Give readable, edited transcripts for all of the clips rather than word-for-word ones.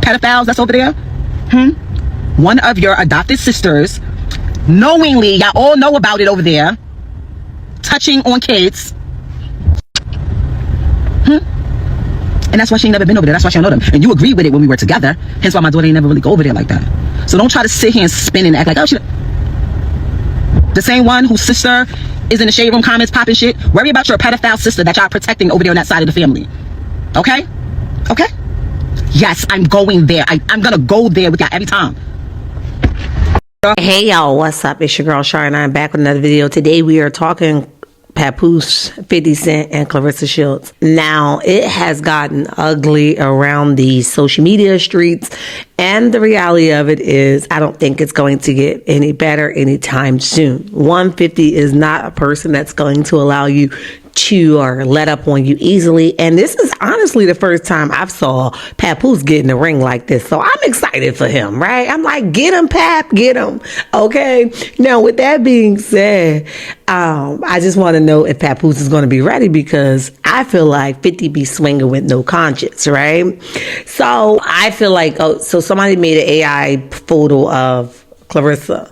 pedophiles that's over there? One of your adopted sisters, knowingly, y'all all know about it over there, touching on kids. And that's why she ain't never been over there. That's why she don't know them. And you agreed with it when we were together. Hence why my daughter ain't never really go over there like that. So don't try to sit here and spin and act like, oh, she... The same one whose sister is in the shade room comments popping shit. Worry about your pedophile sister that y'all protecting over there on that side of the family. Okay? Okay? Yes, I'm going there. I'm gonna go there with y'all every time. Hey y'all, what's up? It's your girl Shar and I'm back with another video. Today we are talking Papoose, 50 Cent, and Claressa Shields. Now, it has gotten ugly around the social media streets, and the reality of it is I don't think it's going to get any better anytime soon. 150 is not a person that's going to allow you to or let up on you easily, and this is honestly the first time I've saw Papoose get in the ring like this, so I'm excited for him, right? I'm like, get him, Pap, get him. Okay, now with that being said, I just want to know if Papoose is going to be ready, because I feel like 50 be swinging with no conscience, right? So I feel like, oh, so somebody made an AI photo of Claressa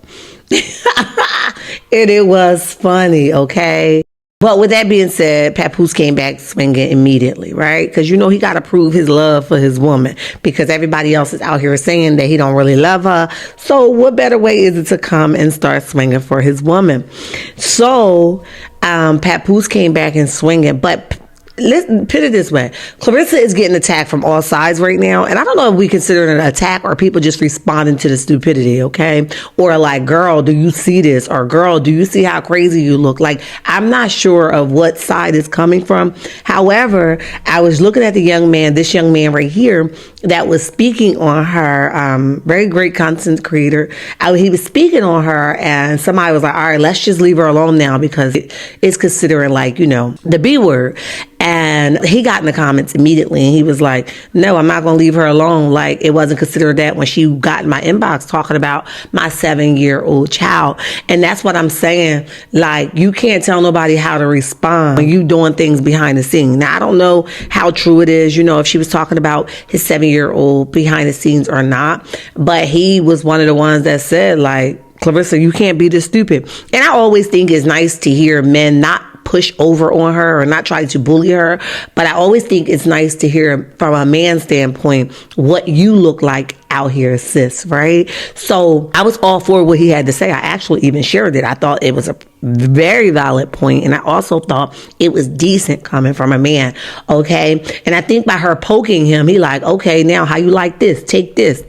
and it was funny, okay? But with that being said, Papoose came back swinging immediately, right? Because you know he got to prove his love for his woman, because everybody else is out here saying that he don't really love her. So what better way is it to come and start swinging for his woman? So Papoose came back and swinging, but let's put it this way. Claressa is getting attacked from all sides right now. And I don't know if we consider it an attack or people just responding to the stupidity, okay? Or like, girl, do you see this? Or girl, do you see how crazy you look? Like, I'm not sure of what side it's coming from. However, I was looking at the young man, this young man right here, that was speaking on her, very great content creator. He was speaking on her, and somebody was like, all right, let's just leave her alone now, because it's considering, like, you know, the B word. And he got in the comments immediately and he was like, no, I'm not going to leave her alone. Like, it wasn't considered that when she got in my inbox talking about my 7-year-old child. And that's what I'm saying. Like, you can't tell nobody how to respond when you doing things behind the scenes. Now, I don't know how true it is, you know, if she was talking about his 7-year-old behind the scenes or not. But he was one of the ones that said, like, Claressa, you can't be this stupid. And I always think it's nice to hear men not push over on her or not try to bully her, but I always think it's nice to hear from a man's standpoint what you look like out here, sis, right? So I was all for what he had to say. I actually even shared it. I thought it was a very valid point, and I also thought it was decent coming from a man, okay? And I think by her poking him, he like, okay, now how you like this? Take this,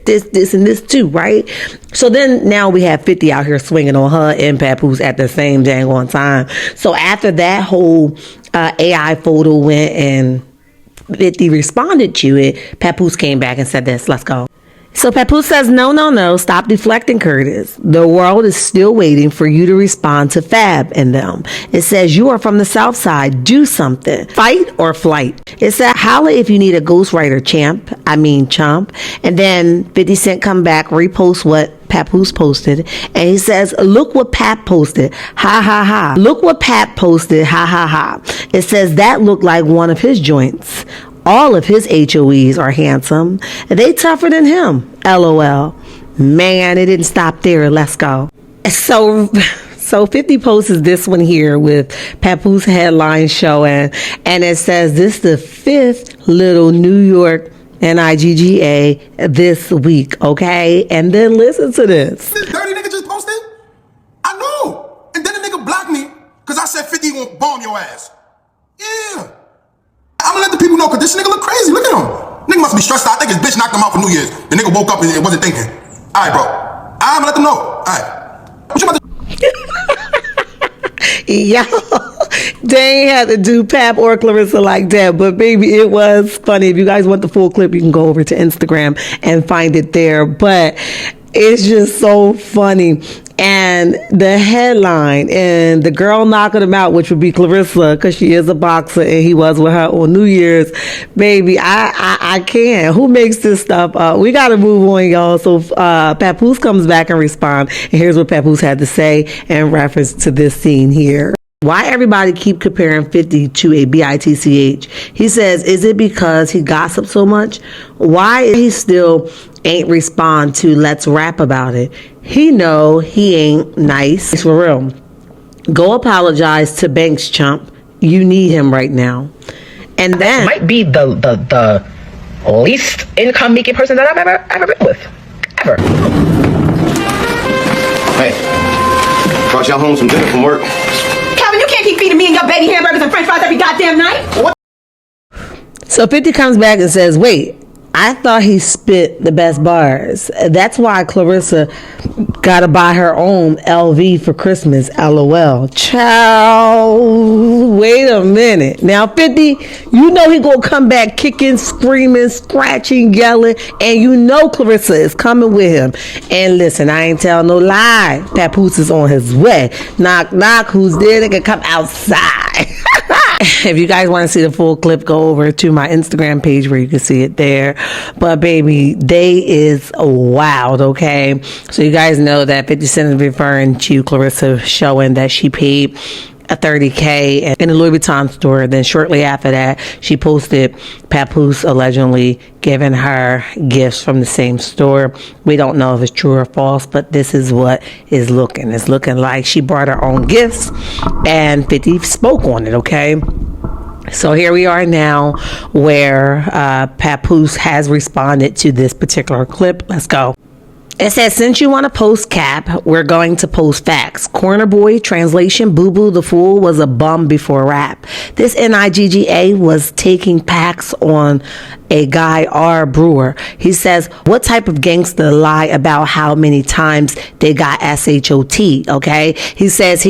and this too, right? So then now we have 50 out here swinging on her and Papoose at the same dang on time. So after that whole AI photo went and 50 responded to it, Papoose came back and said this. Let's go. So Papoose says, no, stop deflecting, Curtis. The world is still waiting for you to respond to Fab and them. It says, you are from the South Side. Do something. Fight or flight. It said, holla if you need a ghostwriter, chump. And then 50 Cent come back, repost what Papoose posted, and he says, look what Pap posted, ha ha ha. Look what Pap posted, ha ha ha. It says that looked like one of his joints. All of his HOEs are handsome. They tougher than him, LOL. Man, it didn't stop there. Let's go. So 50 posts is this one here with Papoose headline showing, and it says this the 5th little New York NIGGA this week, okay? And then listen to this. This dirty nigga just posted? I know. And then the nigga blocked me because I said 50 won't bomb your ass. Yeah. I'm gonna let the people know, because this nigga look crazy. Look at him. Nigga must be stressed out. I think his bitch knocked him out for New Year's. The nigga woke up and wasn't thinking. All right, bro. I'm gonna let them know. All right. What you about to... Yo, they ain't had to do Pap or Claressa like that, but baby, it was funny. If you guys want the full clip, you can go over to Instagram and find it there. But it's just so funny. And the headline and the girl knocking him out, which would be Claressa, because she is a boxer and he was with her on New Year's. Baby, I can't. Who makes this stuff up? We got to move on, y'all. So Papoose comes back and responds. And here's what Papoose had to say in reference to this scene here. Why everybody keep comparing 50 to a bitch? He says, is it because he gossips so much? Why he still ain't respond to let's rap about it? He know he ain't nice. For real. Go apologize to Banks, chump. You need him right now. And then might be the least income making person that I've ever been with. Ever. Hey, brought y'all home some dinner from work. Calvin, you can't keep feeding me and your baby hamburgers and french fries every goddamn night. What? So 50 comes back and says, wait, I thought he spit the best bars. That's why Claressa gotta buy her own LV for Christmas. LOL. Child, wait a minute. Now 50, you know he gonna come back kicking, screaming, scratching, yelling, and you know Claressa is coming with him. And listen, I ain't telling no lie. Papoose is on his way. Knock, knock, who's there? They can come outside. If you guys want to see the full clip, go over to my Instagram page where you can see it there. But baby, they is wild, okay? So you guys know that 50 Cent is referring to Claressa showing that she paid a $30K in a Louis Vuitton store. Then shortly after that, she posted Papoose allegedly giving her gifts from the same store. We don't know if it's true or false, but this is what is looking. It's looking like she brought her own gifts and 50 spoke on it, okay? So here we are now where Papoose has responded to this particular clip. Let's go. It says, since you want to post cap, we're going to post facts. Corner Boy, translation, Boo Boo the Fool was a bum before rap. This NIGGA was taking packs on a guy, R. Brewer. He says, what type of gangster lie about how many times they got SHOT, okay? He said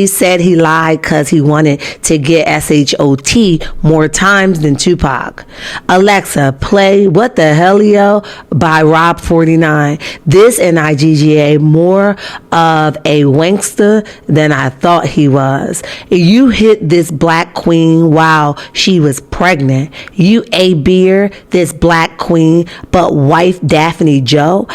he lied because he wanted to get SHOT more times than Tupac. Alexa, play What the Hellio by Rob 49. This NIGGA more of a wankster than I thought he was. You hit this black queen while she was pregnant. You a beer this black queen, but wife Daphne Joe.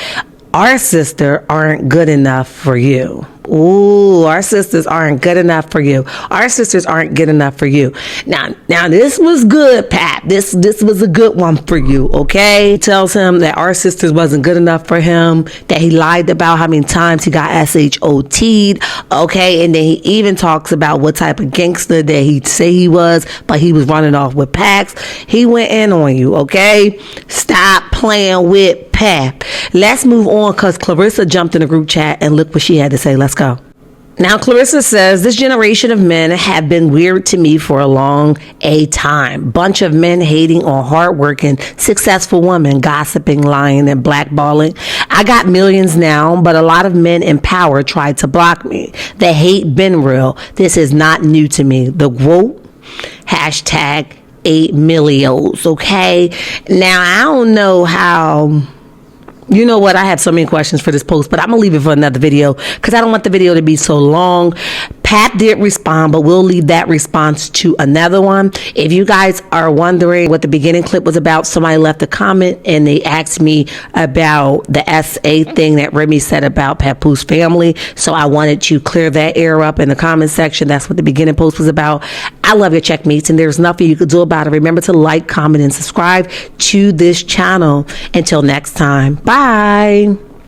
Our sister aren't good enough for you. Ooh, our sisters aren't good enough for you. Our sisters aren't good enough for you. Now this was good, Pat. This was a good one for you, okay? He tells him that our sisters wasn't good enough for him, that he lied about how many times he got SHOT'd, okay? And then he even talks about what type of gangster that he'd say he was, but he was running off with packs. He went in on you, okay? Stop playing with Pap. Let's move on because Claressa jumped in the group chat and look what she had to say. Let's go. Now, Claressa says, this generation of men have been weird to me for a long time. Bunch of men hating on hardworking, successful women, gossiping, lying, and blackballing. I got millions now, but a lot of men in power tried to block me. The hate been real. This is not new to me. The quote, hashtag 8 millions, okay? Now, I don't know how... You know what? I have so many questions for this post, but I'm going to leave it for another video because I don't want the video to be so long. Pat did respond, but we'll leave that response to another one. If you guys are wondering what the beginning clip was about, somebody left a comment and they asked me about the SA thing that Remy said about Papoose family. So I wanted to clear that air up in the comment section. That's what the beginning post was about. I love your checkmates and there's nothing you could do about it. Remember to like, comment, and subscribe to this channel. Until next time. Bye.